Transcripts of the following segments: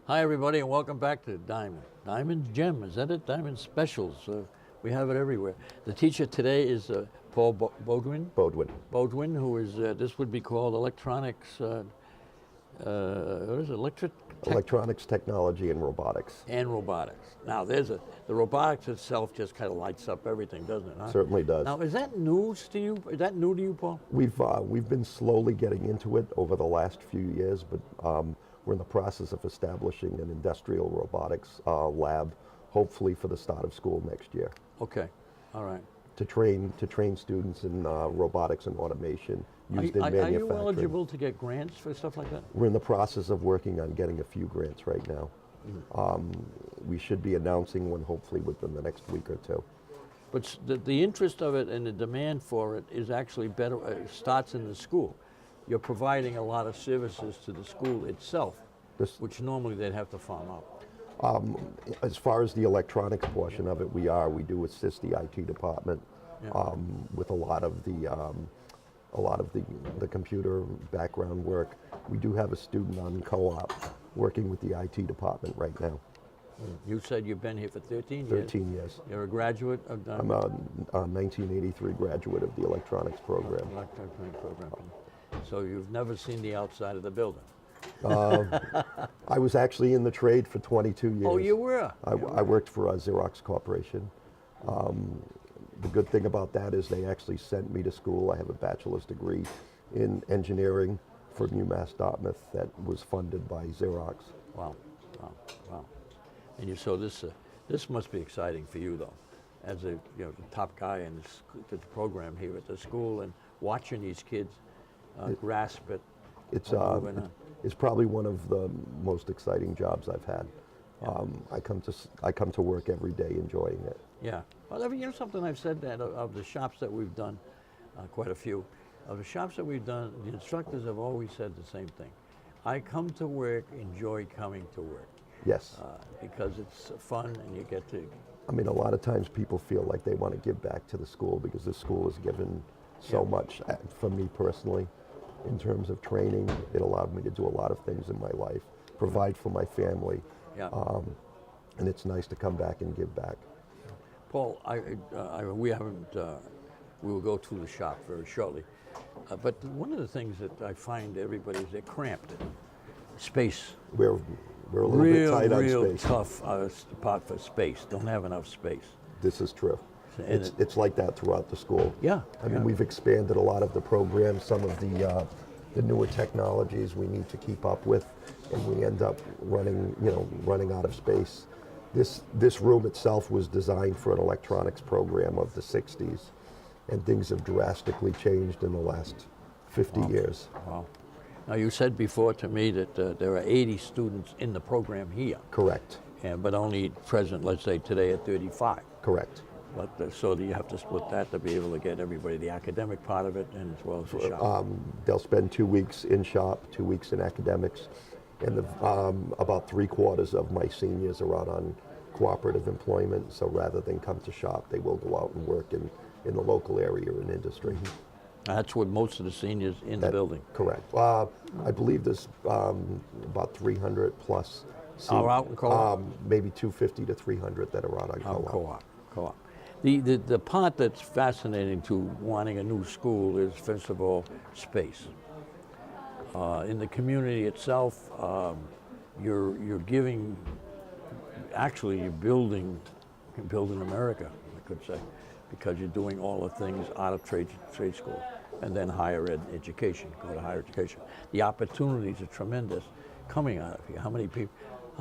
Hi, everybody, and welcome back to Diamond. Diamond Gem, is that it? Diamond Specials. We have it everywhere. The teacher today is Paul Bodwin. Bodwin. Who is, this would be called electronics, what is it, Electronics, technology, and robotics. and robotics. Now, the robotics itself just kind of lights up everything, doesn't it? Huh? Certainly does. Now, is that news to you? Is that new to you, Paul? We've been slowly getting into it over the last few years, but we're in the process of establishing an industrial robotics lab, hopefully for the start of school next year. Okay, all right. To train students in robotics and automation used in manufacturing. Are you eligible to get grants for stuff like that? We're in the process of working on getting a few grants right now. We should be announcing one hopefully within the next week or two. But the interest of it and the demand for it is actually better, starts in the school. You're providing a lot of services to the school itself, which normally they'd have to farm out. As far as the electronics portion of it, we do assist the IT department with a lot of the computer background work. We do have a student on co-op working with the IT department right now. You said you've been here for 13 years? 13 years. You're a graduate of I'm a 1983 graduate of the electronics program. Electronics program. So you've never seen the outside of the building? I was actually in the trade for 22 years. Oh, you were? I worked for Xerox Corporation. The good thing about that is they actually sent me to school. I have a bachelor's degree in engineering from UMass Dartmouth that was funded by Xerox. Wow, wow, wow. And so this must be exciting for you, though, as the top guy in the program here at the school and watching these kids grasp it. It's probably one of the most exciting jobs I've had. I come to work every day enjoying it. Yeah. Well, something I've said that of the shops that we've done, quite a few, of the shops that we've done, the instructors have always said the same thing. I come to work, enjoy coming to work. Yes. Because it's fun and you get to... I mean, a lot of times people feel like they want to give back to the school because the school has given so much for me personally. In terms of training, it allowed me to do a lot of things in my life, provide for my family, and it's nice to come back and give back. Paul, we will go to the shop very shortly, but one of the things that I find everybody is they're cramped. Space. We're a little bit tight on space. Real tough part for space. Don't have enough space. This is true. It's like that throughout the school. Yeah. I mean, we've expanded a lot of the programs, some of the newer technologies we need to keep up with, and we end up running out of space. This room itself was designed for an electronics program of the 60s, and things have drastically changed in the last 50 years. Wow. Now, you said before to me that there are 80 students in the program here. Correct. But only present, let's say, today at 35. Correct. But so you have to split that to be able to get everybody the academic part of it and as well as the shop. They'll spend 2 weeks in shop, 2 weeks in academics, and about 3/4 of my seniors are out on cooperative employment. So rather than come to shop, they will go out and work in the local area or in industry. That's what most of the seniors in the building. Correct. I believe there's about 300 plus. Are out in co-op? Maybe 250 to 300 that are out on co-op. Co-op. The part that's fascinating to wanting a new school is, first of all, space. In the community itself, you're giving, actually you're building America, I could say, because you're doing all the things out of trade school and then higher ed education, go to higher education. The opportunities are tremendous coming out of here. How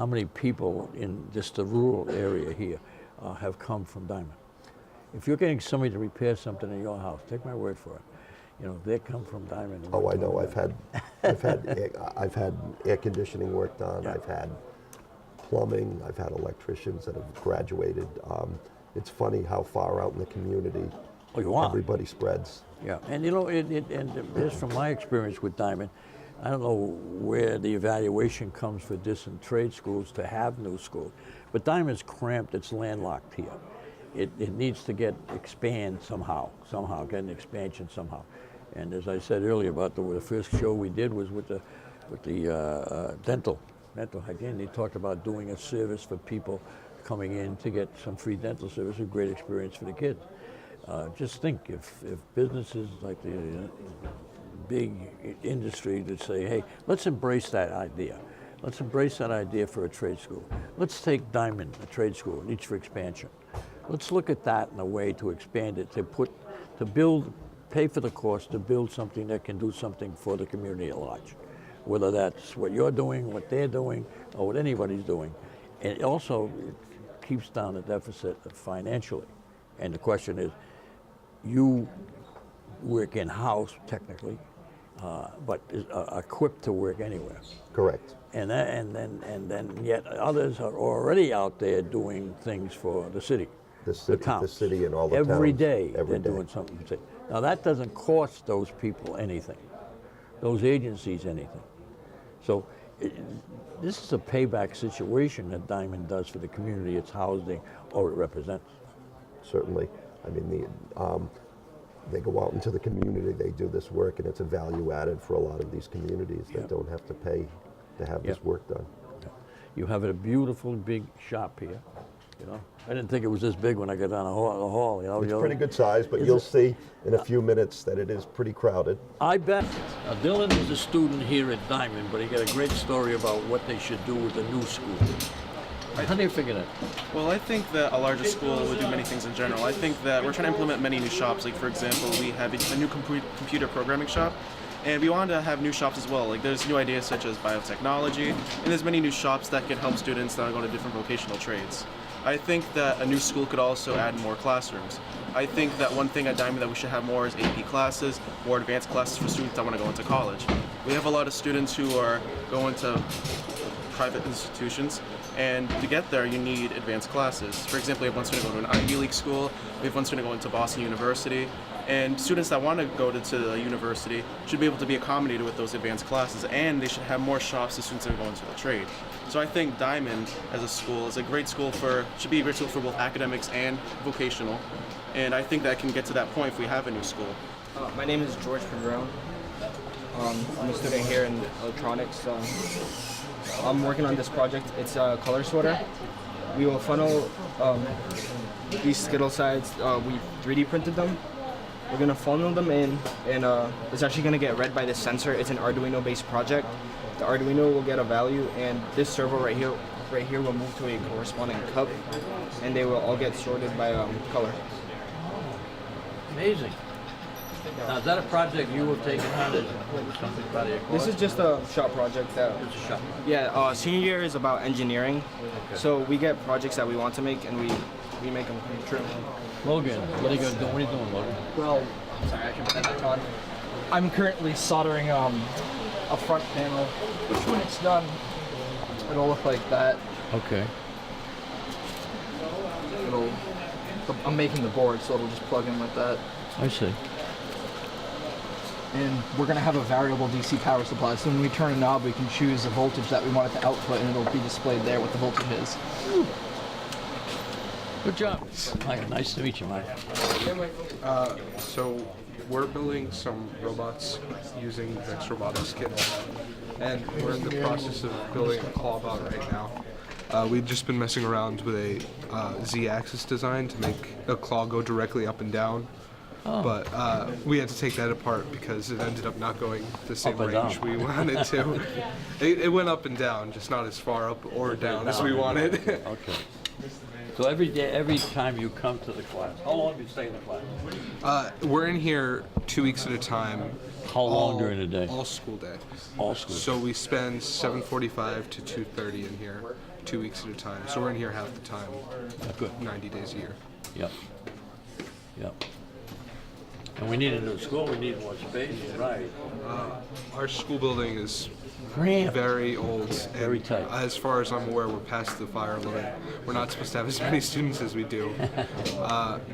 many people in just the rural area here have come from Diman? If you're getting somebody to repair something in your house, take my word for it. They come from Diman. Oh, I know. I've had air conditioning work done. Yeah. I've had plumbing. I've had electricians that have graduated. It's funny how far out in the community everybody spreads. Yeah, and just from my experience with Diman, I don't know where the evaluation comes for distant trade schools to have new schools, but Diman's cramped. It's landlocked here. It needs to expand somehow, get an expansion somehow. And as I said earlier about the first show we did was with the dental mental hygiene. They talked about doing a service for people coming in to get some free dental service, a great experience for the kids. Just think if businesses like the big industry that say, hey, let's embrace that idea. Let's embrace that idea for a trade school. Let's take Diman, a trade school, needs for expansion. Let's look at that in a way to expand it, to build, pay for the cost to build something that can do something for the community at large. Whether that's what you're doing, what they're doing, or what anybody's doing. And it also keeps down the deficit financially. And the question is, you work in-house technically, but is equipped to work anywhere. Correct. And then yet others are already out there doing things for the city. The city and all the every towns. Day every they're day. doing something for the city. Now that doesn't cost those people anything, those agencies anything. So this is a payback situation that Diman does for the community it's housing or it represents. Certainly. I mean, they go out into the community, they do this work, and it's a value added for a lot of these communities that don't have to pay to have this work done. You have a beautiful big shop here. You know, I didn't think it was this big when I got down the hall. You know, It's pretty good size, but you'll see in a few minutes that it is pretty crowded. I bet. Dylan is a student here at Diman, but he got a great story about what they should do with the new school. How do you figure that? Well, I think that a larger school would do many things in general. I think that we're trying to implement many new shops. Like, for example, we have a new computer programming shop, and we want to have new shops as well. Like, there's new ideas such as biotechnology, and there's many new shops that can help students that are going to different vocational trades. I think that a new school could also add more classrooms. I think that one thing at Diman that we should have more is AP classes, more advanced classes for students that want to go into college. We have a lot of students who are going to private institutions, and to get there you need advanced classes. For example, we have one student going to an Ivy League school, we have one student going to Boston University, and students that want to go to the university should be able to be accommodated with those advanced classes, and they should have more shops to students that are going to the trade. So I think Diman as a school is a great school should be a great school for both academics and vocational, and I think that can get to that point if we have a new school. My name is George Padron. I'm a student here in electronics. I'm working on this project. It's a color sorter. We will funnel these Skittle sides. We 3D printed them. We're gonna funnel them in, and it's actually gonna get read by this sensor. It's an Arduino-based project. The Arduino will get a value, and this servo right here will move to a corresponding cup, and they will all get sorted by color. Amazing. Now, is that a project you have taken on as something about your course? This is just a shop project that. It's a shop. Yeah, senior year is about engineering, so we get projects that we want to make, and we make them come true. Logan, what are you doing? What are you doing, Logan? Well, sorry, I should put that back on. I'm currently soldering a front panel, which when it's done, it'll look like that. Okay. I'm making the board, so it'll just plug in like that. I see. And we're gonna have a variable DC power supply, so when we turn a knob, we can choose the voltage that we want it to output, and it'll be displayed there what the voltage is. Good job. Mike, nice to meet you, Mike. So we're building some robots using Next Robotics kits, and we're in the process of building a claw bot right now. We've just been messing around with a Z-axis design to make a claw go directly up and down. But we had to take that apart because it ended up not going the same range we wanted to. It went up and down, just not as far up or down as we wanted. Okay. So every day, every time you come to the class, how long do you stay in the class? We're in here 2 weeks at a time. How long during the day? All school day. All school. So we spend 7:45 to 2:30 in here, 2 weeks at a time. So we're in here half the time, Good. 90 days a year. Yep. Yep. And we need a new school. We need more space. Right. Our school building is Cramped. very old. Very and tight. As far as I'm aware, we're past the fire limit. We're not supposed to have as many students as we do.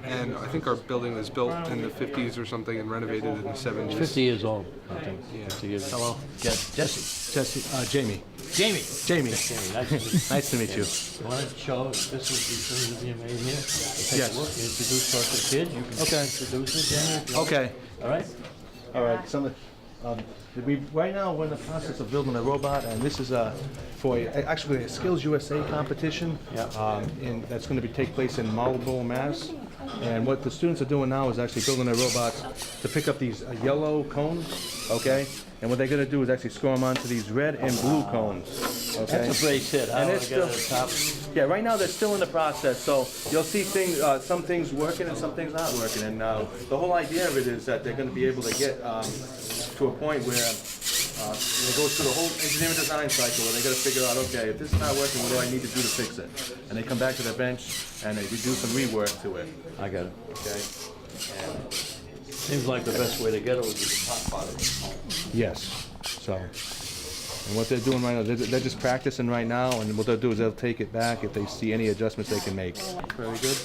And I think our building was built in the 50s or something and renovated in the 70s. 50 years old, I think. Yeah. 50 years. Hello. Jesse. Jamie. Jamie. Jamie. Jamie, nice to meet you. Nice to meet you. You want to show this is these things are being made here? Take Yes. a look. Introduce us to the kids. You can Okay. introduce it, Jamie. If you want. Okay. All right. All right. Right now, we're in the process of building a robot, and this is actually a Skills USA competition. And that's going to take place in Marlborough, Mass. And what the students are doing now is actually building their robots to pick up these yellow cones, okay? And what they're going to do is actually screw them onto these red and blue cones, okay? That's a great hit. I And don't it's get still, the top. yeah, right now they're still in the process, so you'll see things, some things working and some things not working. And the whole idea of it is that they're going to be able to get to a point where they go through the whole engineering design cycle where they got to figure out, okay, if this is not working, what do I need to do to fix it? And they come back to their bench and they do some rework to it. I got it. Okay. Seems like the best way to get it would be the top part of it. Yes. So, and what they're doing right now, they're just practicing right now, and what they'll do is they'll take it back if they see any adjustments they can make. Very good.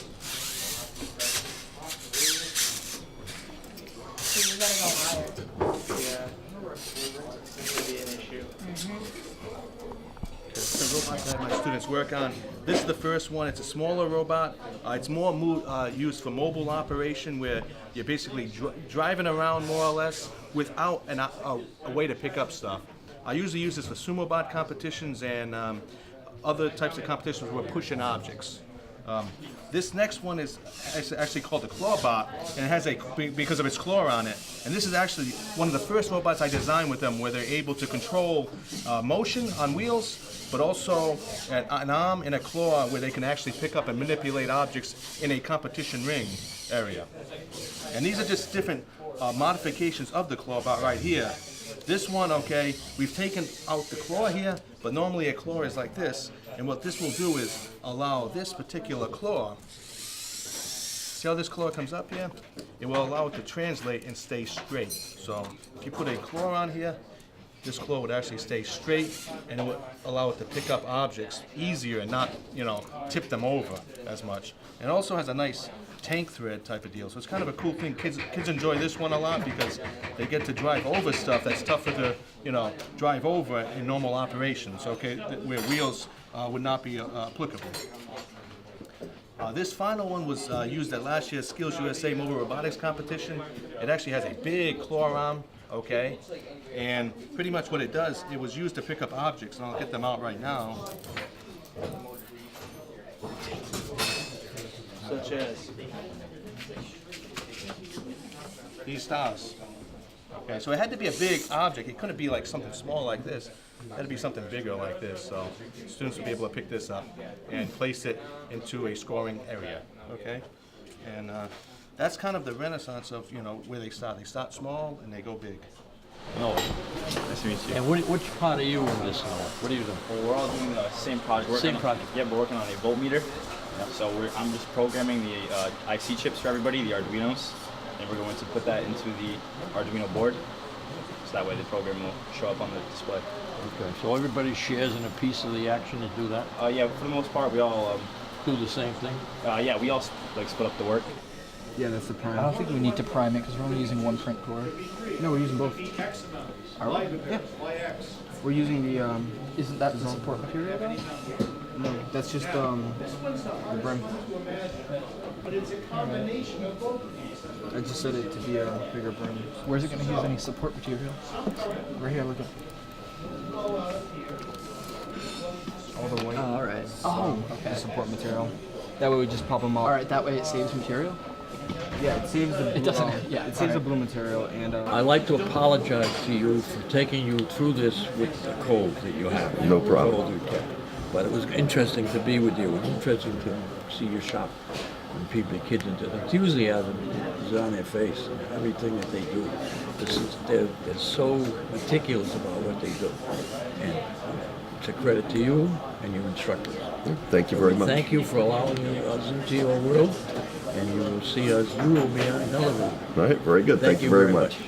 The robot that my students work on. This is the first one. It's a smaller robot. It's more used for mobile operation, where you're basically driving around more or less without a way to pick up stuff. I usually use this for sumo bot competitions and other types of competitions where we're pushing objects. This next one is actually called the claw bot, and it has because of its claw on it. And this is actually one of the first robots I designed with them, where they're able to control motion on wheels, but also an arm and a claw where they can actually pick up and manipulate objects in a competition ring area. And these are just different modifications of the claw bot right here. This one, okay, we've taken out the claw here, but normally a claw is like this. And what this will do is allow this particular claw, see how this claw comes up here? It will allow it to translate and stay straight. So if you put a claw on here, this claw would actually stay straight, and it would allow it to pick up objects easier and not, tip them over as much. And it also has a nice tank thread type of deal. So it's kind of a cool thing. Kids enjoy this one a lot because they get to drive over stuff that's tougher to, drive over in normal operations, okay, where wheels would not be applicable. This final one was used at last year's Skills USA Mobile Robotics Competition. It actually has a big claw arm, okay, and pretty much what it does, it was used to pick up objects, and I'll get them out right now. Such as these stars. Okay, so it had to be a big object. It couldn't be like something small like this. It had to be something bigger like this. So students would be able to pick this up and place it into a scoring area. Okay, and that's kind of the renaissance of where they start. They start small and they go big. No. Nice to meet you. And which part are you in this now? What are you doing? Well, we're all doing the same project. Same project. Yeah, we're working on a voltmeter. So I'm just programming the IC chips for everybody, the Arduinos, and we're going to put that into the Arduino board, so that way the program will show up on the display. Okay, so everybody shares in a piece of the action to do that? Yeah, for the most part, we all Do the same thing? yeah, we all split up the work. Yeah, that's the prime. I don't think we need to prime it because we're only using one print core. No, we're using both. Are we? Yeah. We're using the Isn't that the support material though? no, that's just the brim. I just set it to be a bigger brim. Where's it going to use any support material? Right here, look at all the white. All right. Oh, okay. Support material. That way we just pop them out. All right, that way it saves material. Yeah, it saves the blue. It doesn't. Yeah. It saves the blue material and. I'd like to apologize to you for taking you through this with the cold that you have. No problem. The cold you get. But it was interesting to be with you. It was interesting to see your shop and people, the kids, and the enthusiasm is on their face and everything that they do. They're so meticulous about what they do. And it's a credit to you and your instructors. Thank you very much. Thank you for allowing us into your world. And you will see us, you will be on television. All right, very good. Thank you very much.